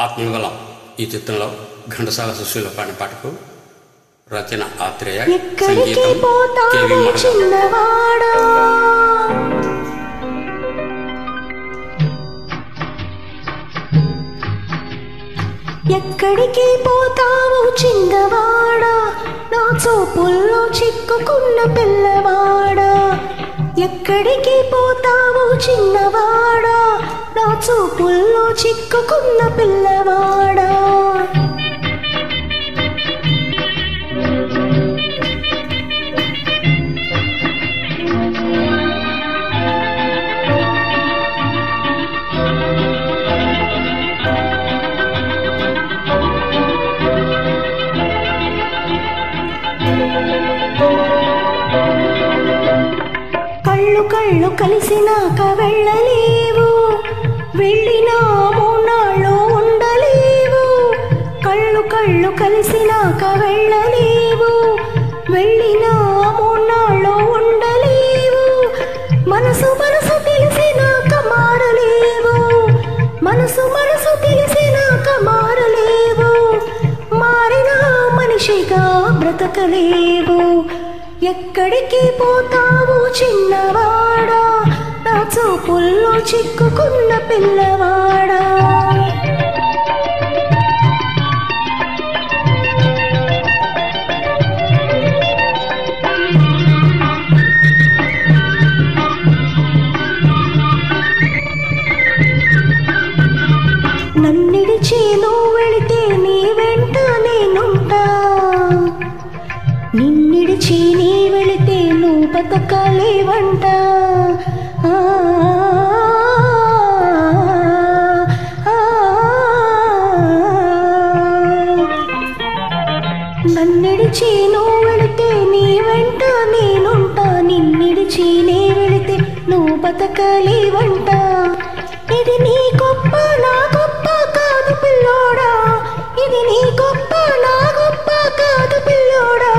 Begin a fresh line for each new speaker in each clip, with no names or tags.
ఆత్మయుగలం ఈ చిత్రంలో ఘంటసాల సుశీల పాడిన పాటకు రచన ఆత్రేయ, సంగీతం కెవి మహర్షి.
ఎక్కడికి పోతావు చిన్నవాడా, నా చూపుల్లో చిక్కుకున్న పిల్లవాడా. ఎక్కడికి పోతావు చిన్నవాడా, నా చూపుల్లో చిక్కుకున్న పిల్లవాడా. కళ్ళు కళ్ళు కలిసినాక వెళ్ళలేవు, వెళ్ళినా మూనాళ్ళు ఉండలేవు. కళ్ళు కళ్ళు కలిసినాక వెళ్ళలేవు, వెళ్ళినా మూనాళ్ళు ఉండలేవు. మనసు మనసు తెలిసినాక మారలేవు, మనసు మనసు తెలిసినాక మారలేవు. మారిన మనిషిగా బ్రతకలేవు. ఎక్కడికి పోతావు చిన్నవాడా, నా చూపుల్లో చిక్కుకున్న పిల్లవాడా. నన్నిడిచి నువ్వు వెళితే నీ వెంట నేనుంటా, నిన్నిడిచి నీ వెళితే నువ్వు బతకాలేవంట. నన్నిడిచి నువ్వు వెళితే నీ వెంట నేనుంటా, నిన్నిడిచి నీ వెళితే నువ్వు బతకాలేవంట. ఇది నీ గొప్ప నా గొప్ప కాదు పిల్లోడా, ఇది నీ గొప్ప నా గొప్ప కాదు పిల్లోడా.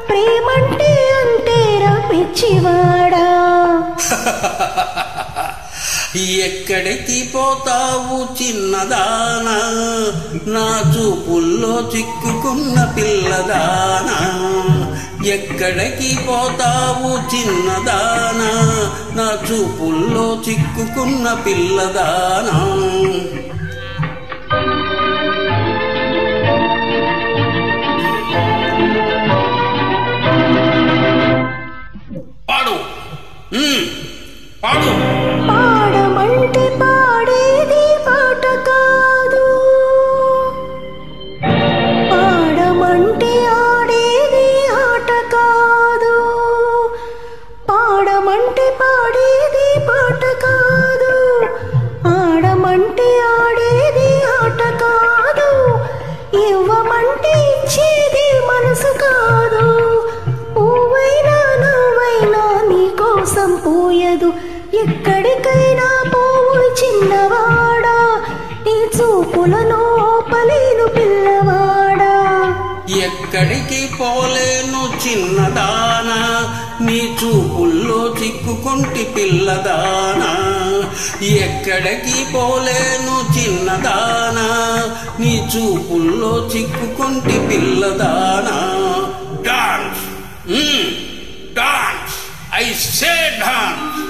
ప్రేమంటే అంతేరా పిచ్చివాడా.
ఎక్కడికి పోతావు చిన్నదానా, నా చూపుల్లో చిక్కుకున్న పిల్లదానా. ఎక్కడికి పోతావు చిన్నదానా, నా చూపుల్లో చిక్కుకున్న పిల్లదానా. పాడు పాడు.
పాడమంటే పాడేది పాట కాదు, పాడమంటే ఆడేది ఆట కాదు. పాడమంటే పాడేది పాట కాదు, ఆడమంటే ఆడేది ఆట కాదు. ఇవ్వమంటే ఇచ్చేది మనసు కాదు. పువ్వైనా నువ్వైనా నీ కోసం పోయదు. ఎక్కడికైనా పోవు చిన్నవాడా, నీ చూపులను ఓపలేను పిల్లవాడా.
ఎక్కడికి పోలేను చిన్నదానా, నీ చూపుల్లో చిక్కుకుంటి పిల్లదానా. ఎక్కడికి పోలేను చిన్నదానా, నీ చూపుల్లో చిక్కుకుంటి పిల్లదానా. Dance dance, I say dance.